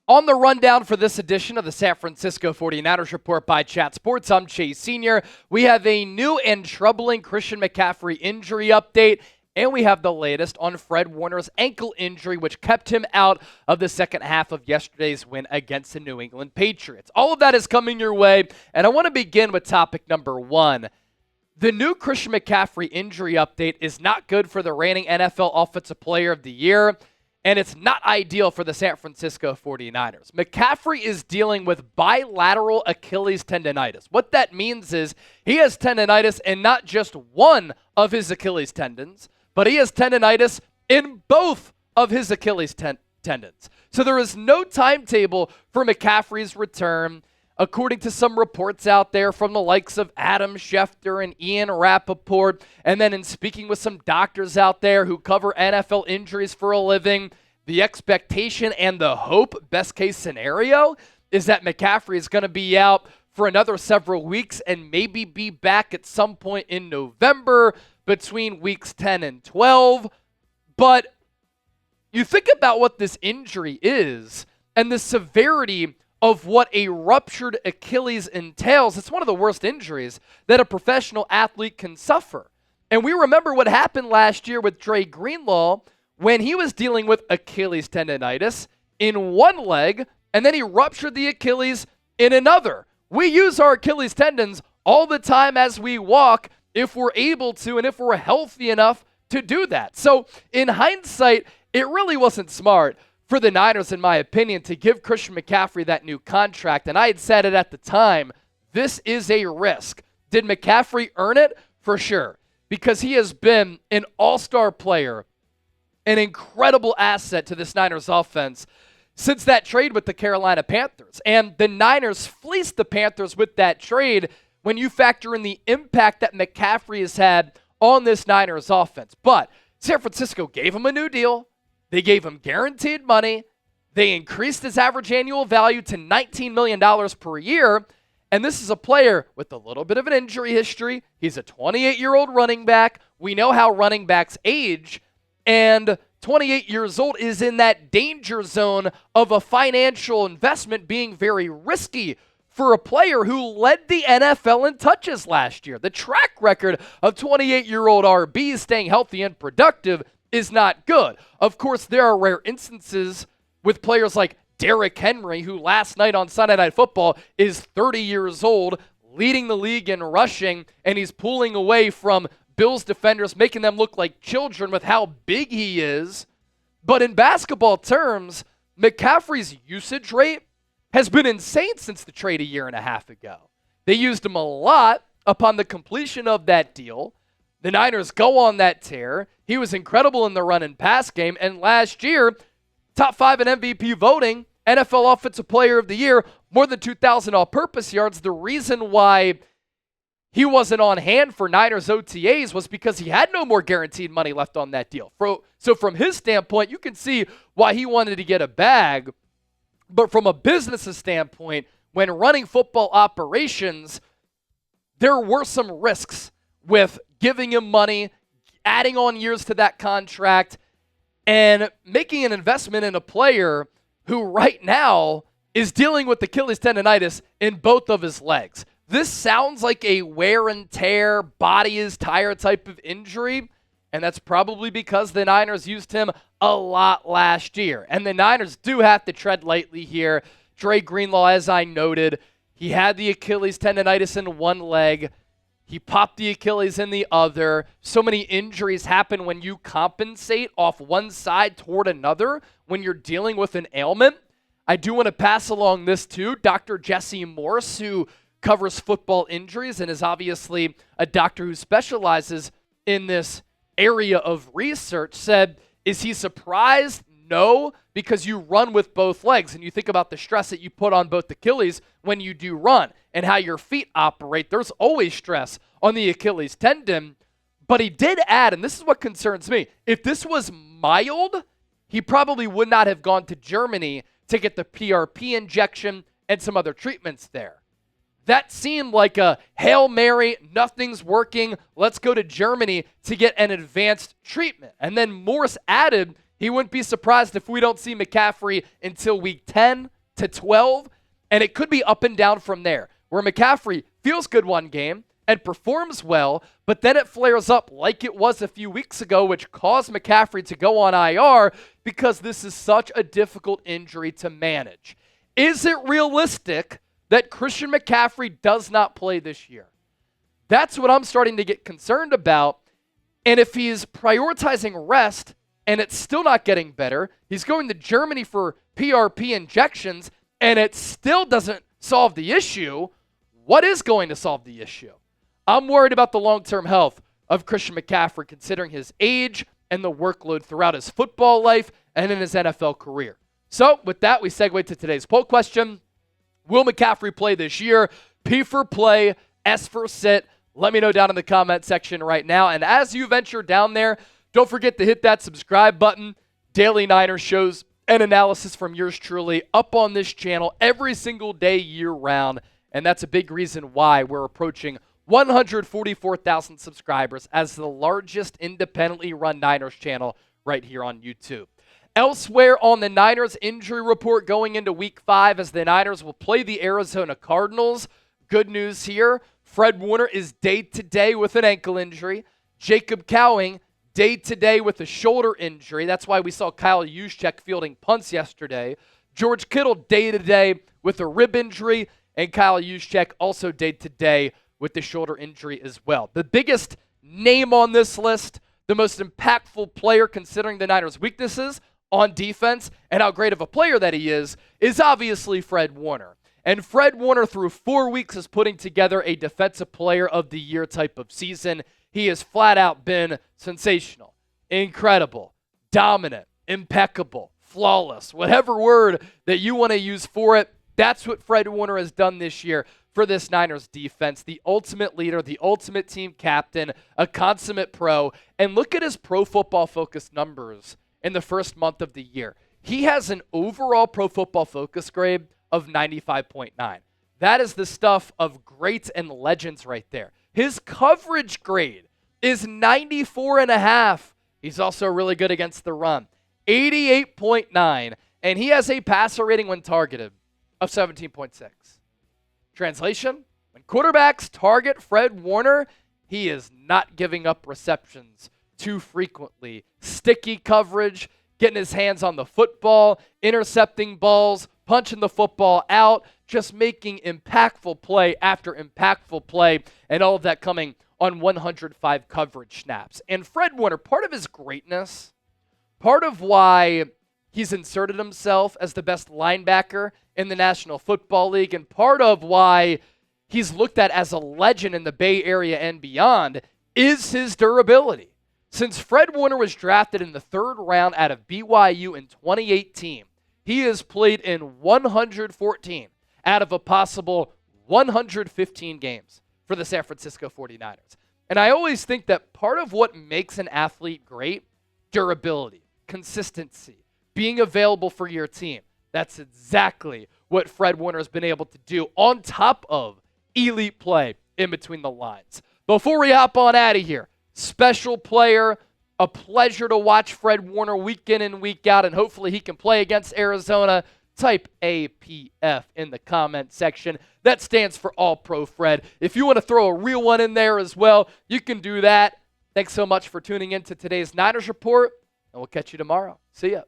On the rundown for this edition of the San Francisco 49ers Report by Chat Sports, I'm Chase Sr. We have a new and troubling Christian McCaffrey injury update, and we have the latest on Fred Warner's ankle injury, which kept him out of the second half of yesterday's win against the New England Patriots. All of that is coming your way, and I want to begin with topic number one. The new Christian McCaffrey injury update is not good for the reigning NFL Offensive Player of the Year, and it's not ideal for the San Francisco 49ers. McCaffrey is dealing with bilateral achilles tendinitis. What that means is he has tendinitis in not just one of his Achilles tendons, but he has tendinitis in both of his Achilles tendons. So there is no timetable for McCaffrey's return, according to some reports out there from the likes of Adam Schefter and Ian Rappaport, and then in speaking with some doctors out there who cover NFL injuries for a living, the expectation and the hope, best case scenario, is that McCaffrey is going to be out for another several weeks and maybe be back at some point in November between weeks 10 and 12. But you think about what this injury is and the severity of what a ruptured Achilles entails. It's one of the worst injuries that a professional athlete can suffer. And we remember what happened last year with Dre Greenlaw when he was dealing with Achilles tendinitis in one leg, and then he ruptured the Achilles in another. We use our Achilles tendons all the time as we walk if we're able to and if we're healthy enough to do that. So in hindsight, it really wasn't smart for the Niners, in my opinion, to give Christian McCaffrey that new contract. And I had said it at the time, this is a risk. Did McCaffrey earn it? For sure. Because he has been an all-star player, an incredible asset to this Niners offense since that trade with the Carolina Panthers. And the Niners fleeced the Panthers with that trade when you factor in the impact that McCaffrey has had on this Niners offense. But San Francisco gave him a new deal. They gave him guaranteed money. They increased his average annual value to $19 million per year. And this is a player with a little bit of an injury history. He's a 28-year-old running back. We know how running backs age. And 28 years old is in that danger zone of a financial investment being very risky for a player who led the NFL in touches last year. The track record of 28-year-old RBs staying healthy and productive is not good. Of course, there are rare instances with players like Derrick Henry, who last night on Sunday Night Football is 30 years old, leading the league in rushing, and he's pulling away from Bills defenders, making them look like children with how big he is. But in basketball terms, McCaffrey's usage rate has been insane since the trade a year and a half ago. They used him a lot upon the completion of that deal. The Niners go on that tear. He was incredible in the run and pass game. And last year, top 5 in MVP voting, NFL Offensive Player of the Year, more than 2,000 all-purpose yards. The reason why he wasn't on hand for Niners OTAs was because he had no more guaranteed money left on that deal. So from his standpoint, you can see why he wanted to get a bag. But from a business standpoint, when running football operations, there were some risks with giving him money, adding on years to that contract, and making an investment in a player who right now is dealing with Achilles tendinitis in both of his legs. This sounds like a wear and tear, body is tired type of injury, and that's probably because the Niners used him a lot last year. And the Niners do have to tread lightly here. Dre Greenlaw, as I noted, he had the Achilles tendinitis in one leg. He popped the Achilles in the other. So many injuries happen when you compensate off one side toward another when you're dealing with an ailment. I do want to pass along this too. Dr. Jesse Morse, who covers football injuries and is obviously a doctor who specializes in this area of research, said, is he surprised? No, because you run with both legs and you think about the stress that you put on both Achilles when you do run and how your feet operate. There's always stress on the Achilles tendon. But he did add, and this is what concerns me, if this was mild, he probably would not have gone to Germany to get the PRP injection and some other treatments there. That seemed like a Hail Mary, nothing's working, let's go to Germany to get an advanced treatment. And then Morse added, he wouldn't be surprised if we don't see McCaffrey until week 10, to 12, and it could be up and down from there, where McCaffrey feels good one game and performs well, but then it flares up like it was a few weeks ago, which caused McCaffrey to go on IR because this is such a difficult injury to manage. Is it realistic that Christian McCaffrey does not play this year? That's what I'm starting to get concerned about. And if he's prioritizing rest and it's still not getting better, he's going to Germany for PRP injections, and it still doesn't solve the issue, what is going to solve the issue? I'm worried about the long-term health of Christian McCaffrey, considering his age and the workload throughout his football life and in his NFL career. So with that, we segue to today's poll question. Will McCaffrey play this year? P for play, S for sit. Let me know down in the comment section right now. And as you venture down there, don't forget to hit that subscribe button. Daily Niners shows and analysis from yours truly up on this channel every single day year-round. And that's a big reason why we're approaching 144,000 subscribers as the largest independently run Niners channel right here on YouTube. Elsewhere on the Niners injury report going into Week 5 as the Niners will play the Arizona Cardinals. Good news here. Fred Warner is day-to-day with an ankle injury. Jacob Cowing, day-to-day with a shoulder injury. That's why we saw Kyle Juszczyk fielding punts yesterday. George Kittle, day-to-day with a rib injury. And Kyle Juszczyk also day-to-day with the shoulder injury as well. The biggest name on this list, the most impactful player considering the Niners' weaknesses on defense and how great of a player that he is obviously Fred Warner. And Fred Warner, through 4 weeks, is putting together a Defensive Player of the Year type of season. He has flat out been sensational, incredible, dominant, impeccable, flawless, whatever word that you want to use for it. That's what Fred Warner has done this year for this Niners defense. The ultimate leader, the ultimate team captain, a consummate pro. And look at his Pro Football Focus numbers in the first month of the year. He has an overall Pro Football Focus grade of 95.9. That is the stuff of greats and legends right there. His coverage grade is 94.5. He's also really good against the run. 88.9. And he has a passer rating when targeted of 17.6. Translation, when quarterbacks target Fred Warner, he is not giving up receptions too frequently. Sticky coverage, getting his hands on the football, intercepting balls, punching the football out, just making impactful play after impactful play, and all of that coming on 105 coverage snaps. And Fred Warner, part of his greatness, part of why he's inserted himself as the best linebacker in the National Football League, and part of why he's looked at as a legend in the Bay Area and beyond, is his durability. Since Fred Warner was drafted in the 3rd round out of BYU in 2018, he has played in 114 out of a possible 115 games for the San Francisco 49ers. And I always think that part of what makes an athlete great, durability, consistency, being available for your team. That's exactly what Fred Warner has been able to do on top of elite play in between the lines. Before we hop on out of here, special player, a pleasure to watch Fred Warner week in and week out, and hopefully he can play against Arizona. Type APF in the comment section. That stands for All Pro Fred. If you want to throw a real one in there as well, you can do that. Thanks so much for tuning in to today's Niners Report, and we'll catch you tomorrow. See ya.